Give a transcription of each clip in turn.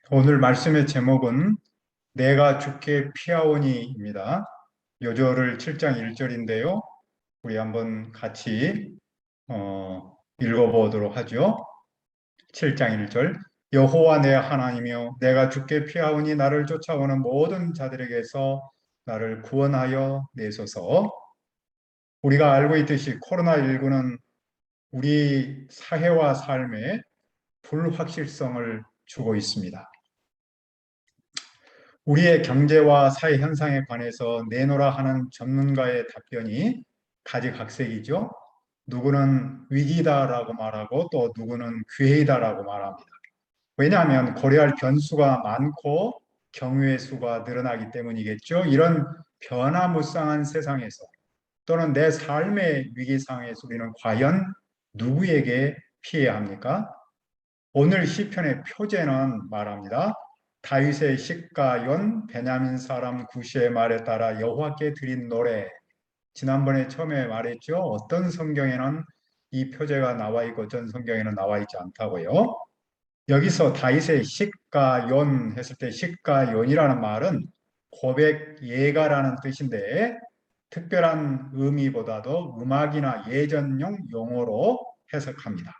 오늘 말씀의 제목은 내가 주께 피하오니입니다. 요절을 7장 1절인데요. 우리 한번 같이 읽어보도록 하죠. 7장 1절 여호와 내 하나님이여 내가 주께 피하오니 나를 쫓아오는 모든 자들에게서 나를 구원하여 내소서. 우리가 알고 있듯이 코로나19는 우리 사회와 삶에 불확실성을 주고 있습니다. 우리의 경제와 사회 현상에 관해서 내노라 하는 전문가의 답변이 가지각색이죠. 누구는 위기다라고 말하고 또 누구는 기회이다라고 말합니다. 왜냐하면 고려할 변수가 많고 경우의 수가 늘어나기 때문이겠죠. 이런 변화무쌍한 세상에서 또는 내 삶의 위기상에서 우리는 과연 누구에게 피해야 합니까? 오늘 시편의 표제는 말합니다. 다윗의 시가연 베냐민 사람 구시의 말에 따라 여호와께 드린 노래. 지난번에 처음에 말했죠. 어떤 성경에는 이 표제가 나와 있고 어떤 성경에는 나와 있지 않다고요. 여기서 다윗의 시가연 했을 때 시가연이라는 말은 고백 예가라는 뜻인데 특별한 의미보다도 음악이나 예전용 용어로 해석합니다.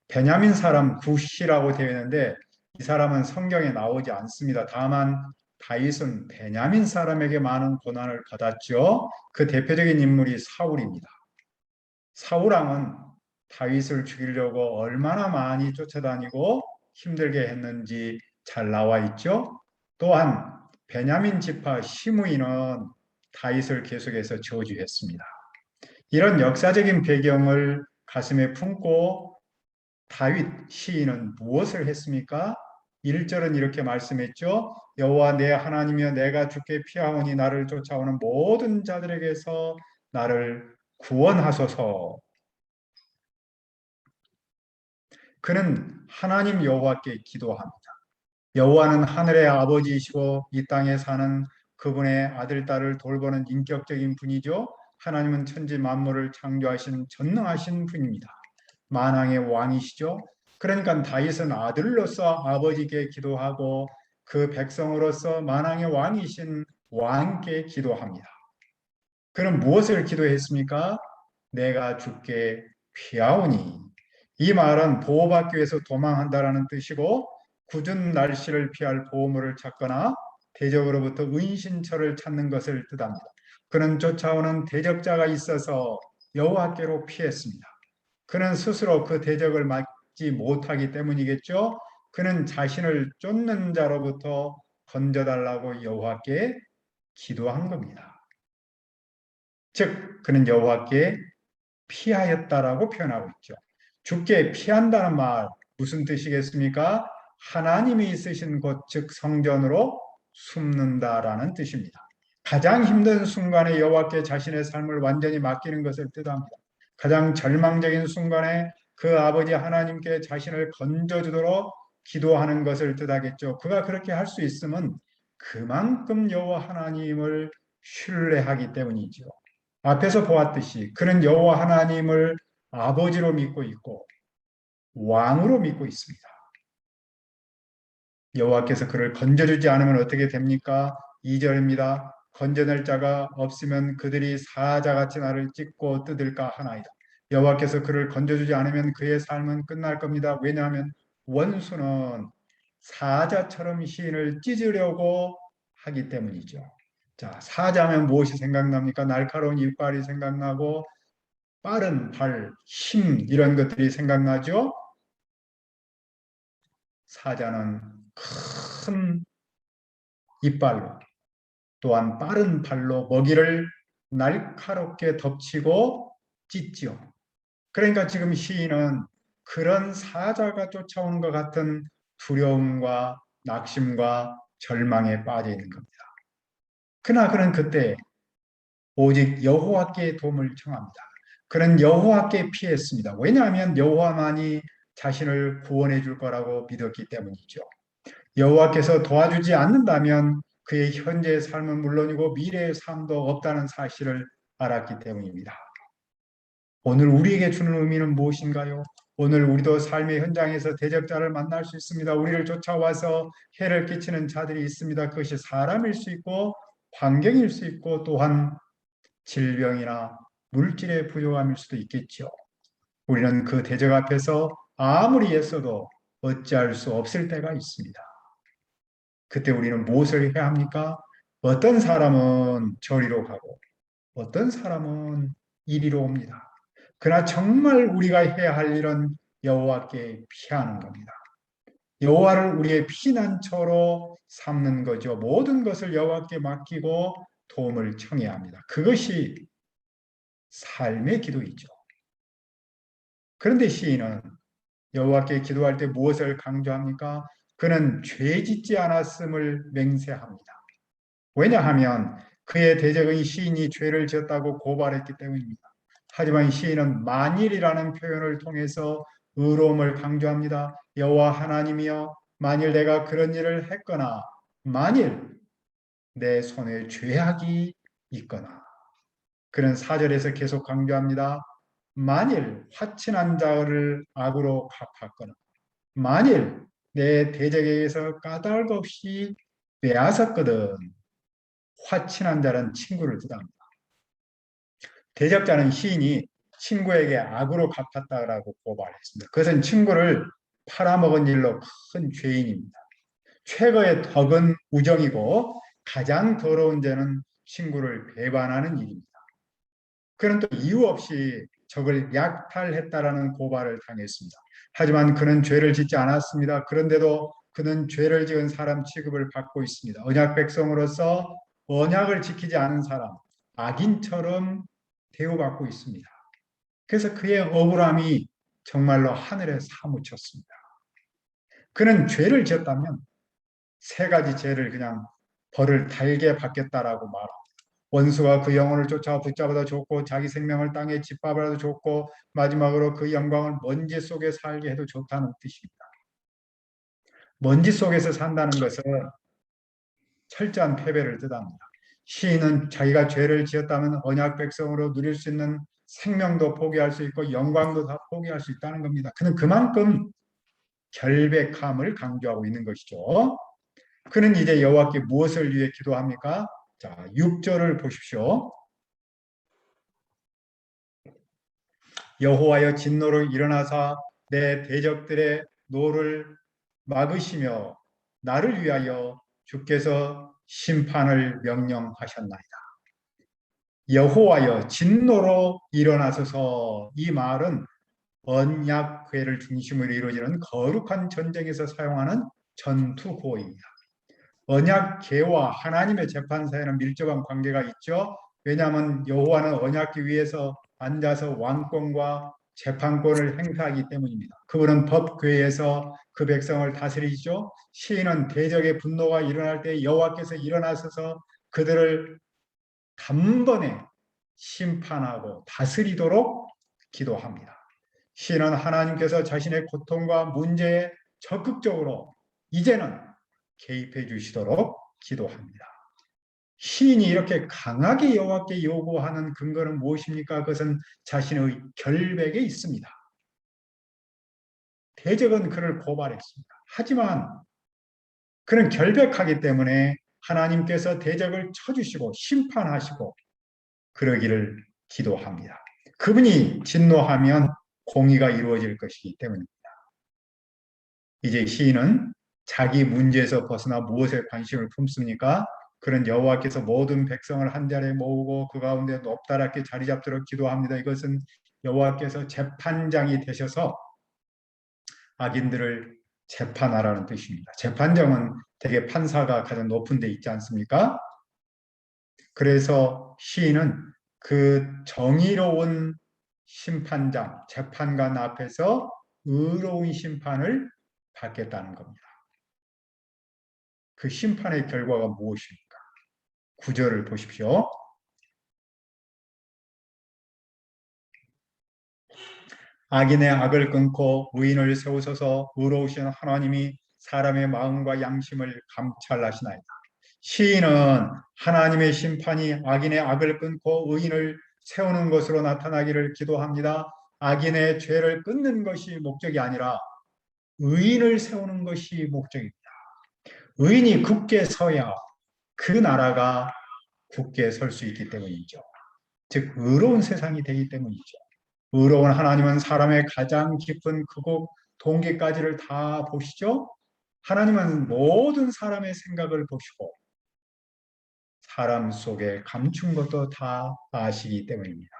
베냐민 사람 구시라고 되어 있는데 이 사람은 성경에 나오지 않습니다. 다만 다윗은 베냐민 사람에게 많은 고난을 받았죠. 그 대표적인 인물이 사울입니다. 사울 왕은 다윗을 죽이려고 얼마나 많이 쫓아다니고 힘들게 했는지 잘 나와 있죠. 또한 베냐민 지파 시므이는 다윗을 계속해서 저주했습니다. 이런 역사적인 배경을 가슴에 품고 다윗 시인은 무엇을 했습니까? 1절은 이렇게 말씀했죠. 여호와 내 하나님이여 내가 주께 피하오니 나를 쫓아오는 모든 자들에게서 나를 구원하소서. 그는 하나님 여호와께 기도합니다. 여호와는 하늘의 아버지이시고 이 땅에 사는 그분의 아들, 딸을 돌보는 인격적인 분이죠. 하나님은 천지 만물을 창조하신 전능하신 분입니다. 만왕의 왕이시죠. 그러니까 다윗은 아들로서 아버지께 기도하고 그 백성으로서 만왕의 왕이신 왕께 기도합니다. 그는 무엇을 기도했습니까? 내가 주께 피하오니. 이 말은 보호받기 위해서 도망한다라는 뜻이고 굳은 날씨를 피할 보호물을 찾거나 대적으로부터 은신처를 찾는 것을 뜻합니다. 그는 쫓아오는 대적자가 있어서 여호와께로 피했습니다. 그는 스스로 그 대적을 막지 못하기 때문이겠죠. 그는 자신을 쫓는 자로부터 건져달라고 여호와께 기도한 겁니다. 즉 그는 여호와께 피하였다라고 표현하고 있죠. 주께 피한다는 말 무슨 뜻이겠습니까? 하나님이 있으신 곳, 즉 성전으로 숨는다라는 뜻입니다. 가장 힘든 순간에 여호와께 자신의 삶을 완전히 맡기는 것을 뜻합니다. 가장 절망적인 순간에 그 아버지 하나님께 자신을 건져주도록 기도하는 것을 뜻하겠죠. 그가 그렇게 할 수 있으면 그만큼 여호와 하나님을 신뢰하기 때문이죠. 앞에서 보았듯이 그는 여호와 하나님을 아버지로 믿고 있고 왕으로 믿고 있습니다. 여호와께서 그를 건져주지 않으면 어떻게 됩니까? 2절입니다. 건져낼 자가 없으면 그들이 사자같이 나를 찢고 뜯을까 하나이다. 여호와께서 그를 건져주지 않으면 그의 삶은 끝날 겁니다. 왜냐하면 원수는 사자처럼 시인을 찢으려고 하기 때문이죠. 자, 사자면 무엇이 생각납니까? 날카로운 이빨이 생각나고 빠른 발, 힘 이런 것들이 생각나죠? 사자는 큰 이빨로 또한 빠른 발로 먹이를 날카롭게 덮치고 찢죠. 그러니까 지금 시인은 그런 사자가 쫓아오는 것 같은 두려움과 낙심과 절망에 빠져 있는 겁니다. 그러나 그는 그때 오직 여호와께 도움을 청합니다. 그는 여호와께 피했습니다. 왜냐하면 여호와만이 자신을 구원해 줄 거라고 믿었기 때문이죠. 여호와께서 도와주지 않는다면 그의 현재의 삶은 물론이고 미래의 삶도 없다는 사실을 알았기 때문입니다. 오늘 우리에게 주는 의미는 무엇인가요? 오늘 우리도 삶의 현장에서 대적자를 만날 수 있습니다. 우리를 쫓아와서 해를 끼치는 자들이 있습니다. 그것이 사람일 수 있고 환경일 수 있고 또한 질병이나 물질의 부족함일 수도 있겠죠. 우리는 그 대적 앞에서 아무리 애써도 어찌할 수 없을 때가 있습니다. 그때 우리는 무엇을 해야 합니까? 어떤 사람은 저리로 가고 어떤 사람은 이리로 옵니다. 그러나 정말 우리가 해야 할 일은 여호와께 피하는 겁니다. 여호와를 우리의 피난처로 삼는 거죠. 모든 것을 여호와께 맡기고 도움을 청해야 합니다. 그것이 삶의 기도이죠. 그런데 시인은 여호와께 기도할 때 무엇을 강조합니까? 그는 죄 짓지 않았음을 맹세합니다. 왜냐하면 그의 대적은 시인이 죄를 지었다고 고발했기 때문입니다. 하지만 시인은 만일이라는 표현을 통해서 의로움을 강조합니다. 여호와 하나님이여 만일 내가 그런 일을 했거나 만일 내 손에 죄악이 있거나 그는 4절에서 계속 강조합니다. 만일 화친한 자를 악으로 갚았거나 만일 내 대적에게서 까닭 없이 빼앗았거든 화친한 자는 친구를 뜻합니다. 대적자는 시인이 친구에게 악으로 갚았다라고 고발했습니다. 그것은 친구를 팔아먹은 일로 큰 죄인입니다. 최고의 덕은 우정이고 가장 더러운 죄는 친구를 배반하는 일입니다. 그는 또 이유 없이 적을 약탈했다라는 고발을 당했습니다. 하지만 그는 죄를 짓지 않았습니다. 그런데도 그는 죄를 지은 사람 취급을 받고 있습니다. 언약 백성으로서 언약을 지키지 않은 사람, 악인처럼 대우받고 있습니다. 그래서 그의 억울함이 정말로 하늘에 사무쳤습니다. 그는 죄를 지었다면 세 가지 죄를 그냥 벌을 달게 받겠다라고 말합니다. 원수가 그 영혼을 쫓아 붙잡아도 좋고 자기 생명을 땅에 짓밟아도 좋고 마지막으로 그 영광을 먼지 속에 살게 해도 좋다는 뜻입니다. 먼지 속에서 산다는 것은 철저한 패배를 뜻합니다. 시인은 자기가 죄를 지었다면 언약 백성으로 누릴 수 있는 생명도 포기할 수 있고 영광도 다 포기할 수 있다는 겁니다. 그는 그만큼 결백함을 강조하고 있는 것이죠. 그는 이제 여호와께 무엇을 위해 기도합니까? 자, 6절을 보십시오. 여호와여 진노로 일어나사 내 대적들의 노를 막으시며 나를 위하여 주께서 심판을 명령하셨나이다. 여호와여 진노로 일어나소서. 이 말은 언약궤를 중심으로 이루어지는 거룩한 전쟁에서 사용하는 전투 구호입니다. 언약궤와 하나님의 재판 사이에는 밀접한 관계가 있죠. 왜냐하면 여호와는 언약궤 위에서 앉아서 왕권과 재판권을 행사하기 때문입니다. 그분은 법궤에서 그 백성을 다스리죠. 시인은 대적의 분노가 일어날 때 여호와께서 일어나셔서 그들을 단번에 심판하고 다스리도록 기도합니다. 시인은 하나님께서 자신의 고통과 문제에 적극적으로 이제는 개입해 주시도록 기도합니다. 시인이 이렇게 강하게 여호와께 요구하는 근거는 무엇입니까? 그것은 자신의 결백에 있습니다. 대적은 그를 고발했습니다. 하지만 그는 결백하기 때문에 하나님께서 대적을 쳐주시고 심판하시고 그러기를 기도합니다. 그분이 진노하면 공의가 이루어질 것이기 때문입니다. 이제 시인은 자기 문제에서 벗어나 무엇에 관심을 품습니까? 그런 여호와께서 모든 백성을 한자리에 모으고 그 가운데 높다랗게 자리 잡도록 기도합니다. 이것은 여호와께서 재판장이 되셔서 악인들을 재판하라는 뜻입니다. 재판장은 대개 판사가 가장 높은 데 있지 않습니까? 그래서 시인은 그 정의로운 심판장, 재판관 앞에서 의로운 심판을 받겠다는 겁니다. 그 심판의 결과가 무엇입니까? 9절을 보십시오. 악인의 악을 끊고 의인을 세우소서. 의로우신 하나님이 사람의 마음과 양심을 감찰하시나이다. 시인은 하나님의 심판이 악인의 악을 끊고 의인을 세우는 것으로 나타나기를 기도합니다. 악인의 죄를 끊는 것이 목적이 아니라 의인을 세우는 것이 목적입니다. 의인이 굳게 서야 그 나라가 굳게 설 수 있기 때문이죠. 즉 의로운 세상이 되기 때문이죠. 의로운 하나님은 사람의 가장 깊은 크고 동기까지를 다 보시죠. 하나님은 모든 사람의 생각을 보시고 사람 속에 감춘 것도 다 아시기 때문입니다.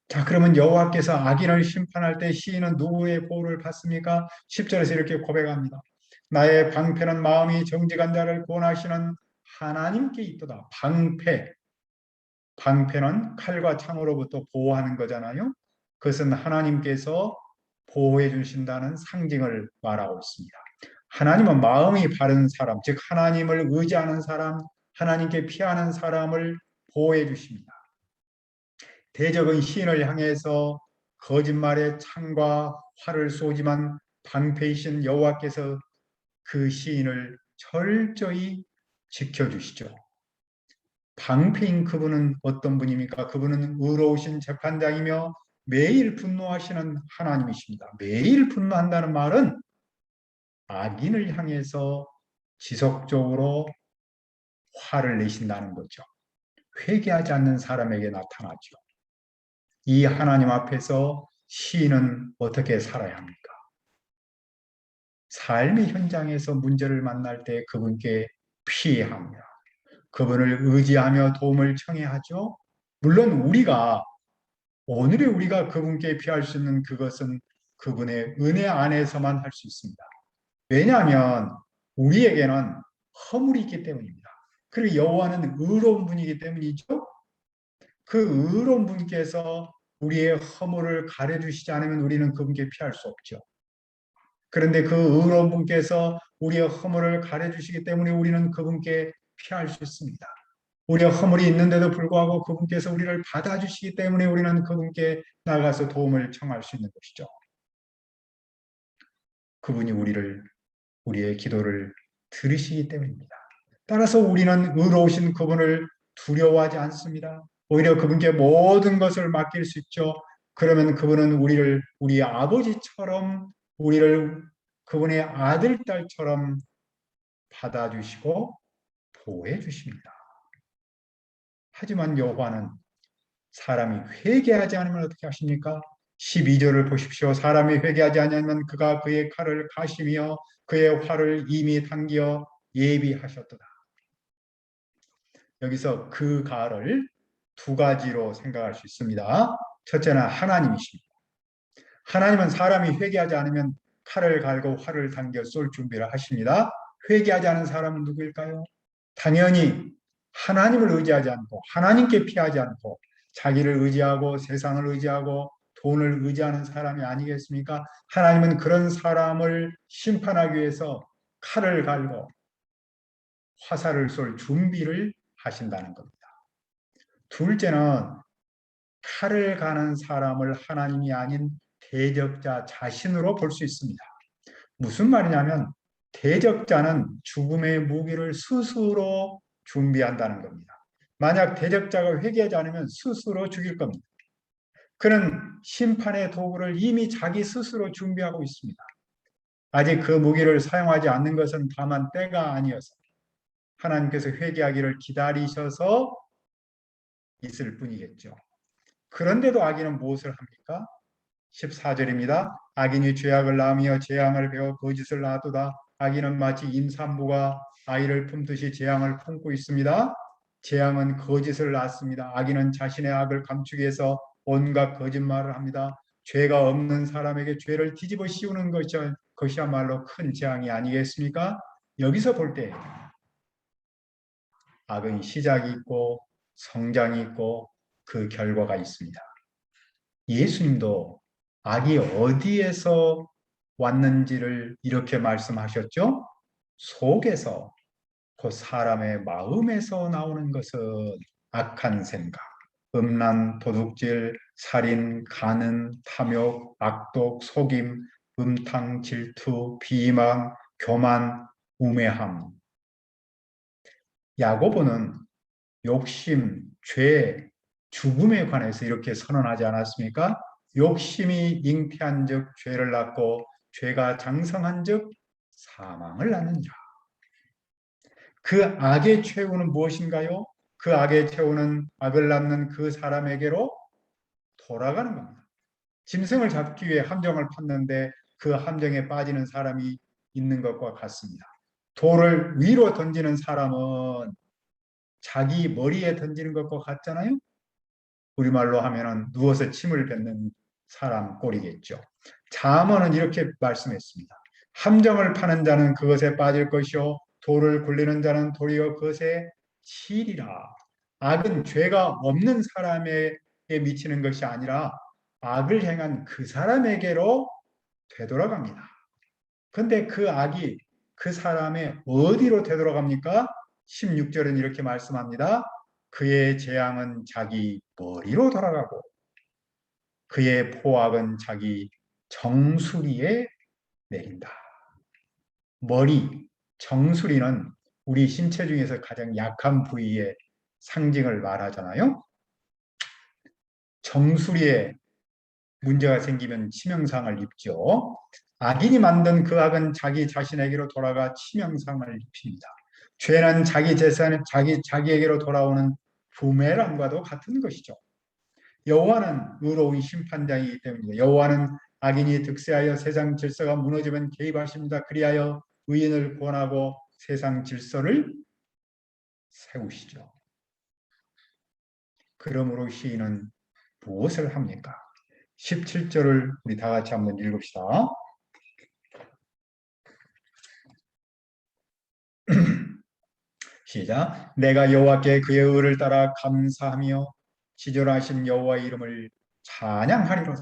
자, 그러면 여호와께서 악인을 심판할 때 시인은 누구의 보호를 받습니까? 10절에서 이렇게 고백합니다. 나의 방패는 마음이 정직한 자를 구원하시는 하나님께 있도다. 방패는 칼과 창으로부터 보호하는 거잖아요. 그것은 하나님께서 보호해 주신다는 상징을 말하고 있습니다. 하나님은 마음이 바른 사람, 즉 하나님을 의지하는 사람, 하나님께 피하는 사람을 보호해 주십니다. 대적은 시인을 향해서 거짓말의 창과 활을 쏘지만 방패이신 여호와께서 그 시인을 철저히 지켜주시죠. 방패인 그분은 어떤 분입니까? 그분은 의로우신 재판장이며 매일 분노하시는 하나님이십니다. 매일 분노한다는 말은 악인을 향해서 지속적으로 화를 내신다는 거죠. 회개하지 않는 사람에게 나타나죠. 이 하나님 앞에서 시인은 어떻게 살아야 합니까? 삶의 현장에서 문제를 만날 때 그분께 피해야 합니다. 그분을 의지하며 도움을 청해야 하죠. 물론 오늘의 우리가 그분께 피할 수 있는 그것은 그분의 은혜 안에서만 할 수 있습니다. 왜냐하면 우리에게는 허물이 있기 때문입니다. 그리고 여호와는 의로운 분이기 때문이죠. 그 의로운 분께서 우리의 허물을 가려주시지 않으면 우리는 그분께 피할 수 없죠. 그런데 그 의로운 분께서 우리의 허물을 가려주시기 때문에 우리는 그분께 피할 수 있습니다. 우리의 허물이 있는데도 불구하고 그분께서 우리를 받아주시기 때문에 우리는 그분께 나가서 도움을 청할 수 있는 것이죠. 그분이 우리의 기도를 들으시기 때문입니다. 따라서 우리는 의로우신 그분을 두려워하지 않습니다. 오히려 그분께 모든 것을 맡길 수 있죠. 그러면 그분은 우리 아버지처럼 우리를 그분의 아들, 딸처럼 받아주시고 보호해 주십니다. 하지만 여호와는 사람이 회개하지 않으면 어떻게 하십니까? 12절을 보십시오. 사람이 회개하지 않으면 그가 그의 칼을 가시며 그의 활을 이미 당겨 예비하셨도다. 여기서 그 가를 두 가지로 생각할 수 있습니다. 첫째는 하나님이십니다. 하나님은 사람이 회개하지 않으면 칼을 갈고 활을 당겨 쏠 준비를 하십니다. 회개하지 않은 사람은 누구일까요? 당연히 하나님을 의지하지 않고 하나님께 피하지 않고 자기를 의지하고 세상을 의지하고 돈을 의지하는 사람이 아니겠습니까? 하나님은 그런 사람을 심판하기 위해서 칼을 갈고 화살을 쏠 준비를 하신다는 겁니다. 둘째는 칼을 가는 사람을 하나님이 아닌 대적자 자신으로 볼 수 있습니다. 무슨 말이냐면 대적자는 죽음의 무기를 스스로 준비한다는 겁니다. 만약 대적자가 회개하지 않으면 스스로 죽일 겁니다. 그는 심판의 도구를 이미 자기 스스로 준비하고 있습니다. 아직 그 무기를 사용하지 않는 것은 다만 때가 아니어서 하나님께서 회개하기를 기다리셔서 있을 뿐이겠죠. 그런데도 악인은 무엇을 합니까? 14절입니다. 악인이 죄악을 낳으며 재앙을 배워 거짓을 낳아도다. 악인은 마치 임산부가 아이를 품듯이 재앙을 품고 있습니다. 재앙은 거짓을 낳습니다. 악인은 자신의 악을 감추기 위해서 온갖 거짓말을 합니다. 죄가 없는 사람에게 죄를 뒤집어 씌우는 것이야말로 큰 재앙이 아니겠습니까? 여기서 볼 때 악은 시작이 있고 성장이 있고 그 결과가 있습니다. 예수님도 악이 어디에서 왔는지를 이렇게 말씀하셨죠? 속에서, 그 사람의 마음에서 나오는 것은 악한 생각, 음란, 도둑질, 살인, 간음, 탐욕, 악독, 속임, 음탕, 질투, 비방, 교만, 우매함. 야고보는 욕심, 죄, 죽음에 관해서 이렇게 선언하지 않았습니까? 욕심이 잉태한즉 죄를 낳고 죄가 장성한즉 사망을 낳느니라. 그 악의 최후는 무엇인가요? 그 악의 최후는 악을 낳는 그 사람에게로 돌아가는 겁니다. 짐승을 잡기 위해 함정을 팠는데 그 함정에 빠지는 사람이 있는 것과 같습니다. 돌을 위로 던지는 사람은 자기 머리에 던지는 것과 같잖아요. 우리말로 하면은 누워서 침을 뱉는 사람 꼴이겠죠. 잠언은 이렇게 말씀했습니다. 함정을 파는 자는 그것에 빠질 것이요 돌을 굴리는 자는 도리어 그것에 치리라. 악은 죄가 없는 사람에게 미치는 것이 아니라 악을 행한 그 사람에게로 되돌아갑니다. 근데 그 악이 그 사람의 어디로 되돌아갑니까? 16절은 이렇게 말씀합니다. 그의 재앙은 자기 머리로 돌아가고 그의 포악은 자기 정수리에 내린다. 머리, 정수리는 우리 신체 중에서 가장 약한 부위의 상징을 말하잖아요. 정수리에 문제가 생기면 치명상을 입죠. 악인이 만든 그 악은 자기 자신에게로 돌아가 치명상을 입힙니다. 죄는 자기 재산, 자기에게로 돌아오는 부메랑과도 같은 것이죠. 여호와는 의로운 심판장이기 때문입니다. 여호와는 악인이 득세하여 세상 질서가 무너지면 개입하십니다. 그리하여 의인을 구원하고 세상 질서를 세우시죠. 그러므로 시인은 무엇을 합니까? 17절을 우리 다 같이 한번 읽읍시다. 시작. 내가 여호와께 그의 의를 따라 감사하며 지존하신 여호와의 이름을 찬양하리로다.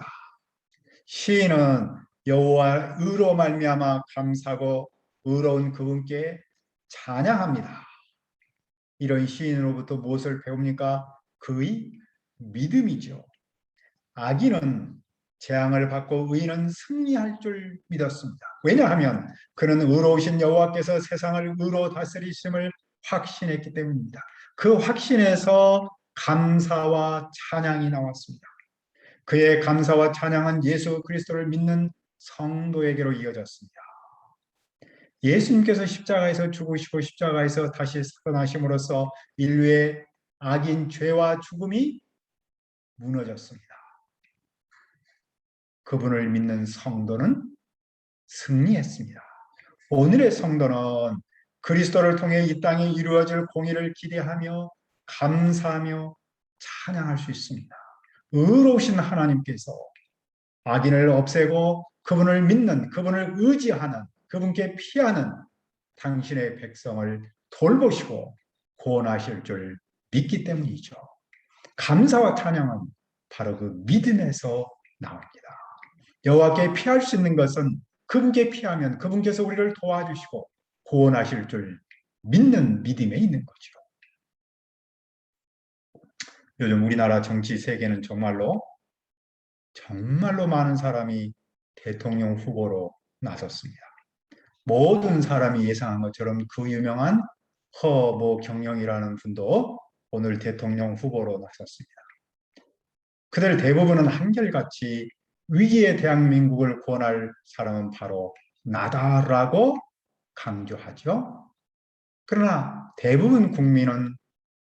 시인은 여호와 의로 말미암아 감사하고 의로운 그분께 찬양합니다. 이런 시인으로부터 무엇을 배웁니까? 그의 믿음이죠. 악인은 재앙을 받고 의인은 승리할 줄 믿었습니다. 왜냐하면 그는 의로우신 여호와께서 세상을 의로 다스리심을 확신했기 때문입니다. 그 확신에서 감사와 찬양이 나왔습니다. 그의 감사와 찬양은 예수 그리스도를 믿는 성도에게로 이어졌습니다. 예수님께서 십자가에서 죽으시고 십자가에서 다시 살아나심으로써 인류의 악인 죄와 죽음이 무너졌습니다. 그분을 믿는 성도는 승리했습니다. 오늘의 성도는 그리스도를 통해 이 땅에 이루어질 공의를 기대하며 감사하며 찬양할 수 있습니다. 의로우신 하나님께서 악인을 없애고 그분을 믿는, 그분을 의지하는, 그분께 피하는 당신의 백성을 돌보시고 구원하실 줄 믿기 때문이죠. 감사와 찬양은 바로 그 믿음에서 나옵니다. 여호와께 피할 수 있는 것은 그분께 피하면 그분께서 우리를 도와주시고 구원하실 줄 믿는 믿음에 있는 거죠. 요즘 우리나라 정치 세계는 정말로 많은 사람이 대통령 후보로 나섰습니다. 모든 사람이 예상한 것처럼 그 유명한 허모 경영이라는 분도 오늘 대통령 후보로 나섰습니다. 그들 대부분은 한결같이 위기의 대한민국을 구원할 사람은 바로 나다라고 강조하죠. 그러나 대부분 국민은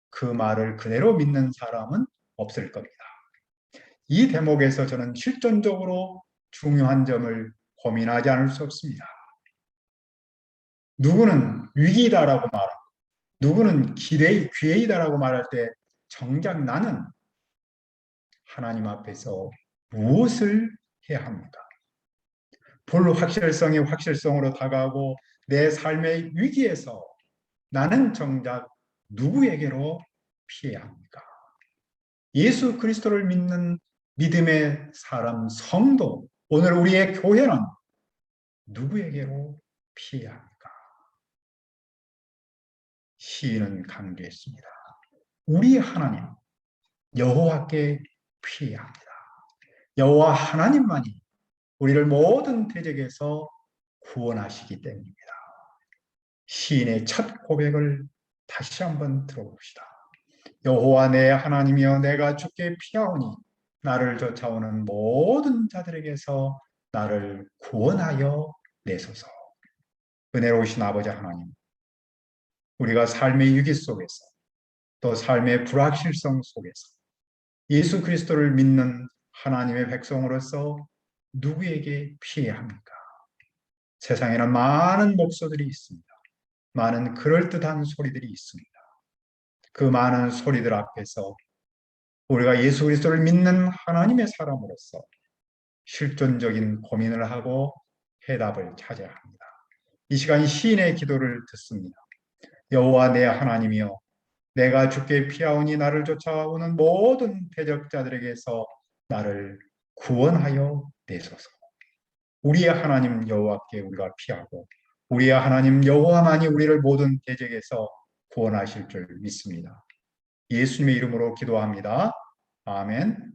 그 말을 그대로 믿는 사람은 없을 겁니다. 이 대목에서 저는 실존적으로 중요한 점을 고민하지 않을 수 없습니다. 누구는 위기다라고 말하고 누구는 기회이다라고 말할 때 정작 나는 하나님 앞에서 무엇을 해야 합니까? 불확실성이 확실성으로 다가오고 내 삶의 위기에서 나는 정작 누구에게로 피해야 합니까? 예수 그리스도를 믿는 믿음의 사람 성도, 오늘 우리의 교회는 누구에게로 피해야 합니까? 시인은 강조했습니다. 우리 하나님 여호와께 피해야 합니다. 여호와 하나님만이 우리를 모든 대적에서 구원하시기 때문입니다. 시인의 첫 고백을 다시 한번 들어봅시다. 여호와 내 하나님이여 내가 주께 피하오니 나를 쫓아오는 모든 자들에게서 나를 구원하여 내소서. 은혜로우신 아버지 하나님, 우리가 삶의 위기 속에서 또 삶의 불확실성 속에서 예수 그리스도를 믿는 하나님의 백성으로서 누구에게 피해야 합니까? 세상에는 많은 목소들이 있습니다. 많은 그럴듯한 소리들이 있습니다. 그 많은 소리들 앞에서 우리가 예수 그리스도를 믿는 하나님의 사람으로서 실존적인 고민을 하고 해답을 찾아야 합니다. 이 시간 시인의 기도를 듣습니다. 여호와 내 하나님이여, 내가 주께 피하오니 나를 쫓아오는 모든 대적자들에게서 나를 구원하여 내소서. 우리의 하나님 여호와께 우리가 피하고 우리의 하나님 여호와만이 우리를 모든 대적에서 구원하실 줄 믿습니다. 예수님의 이름으로 기도합니다. 아멘.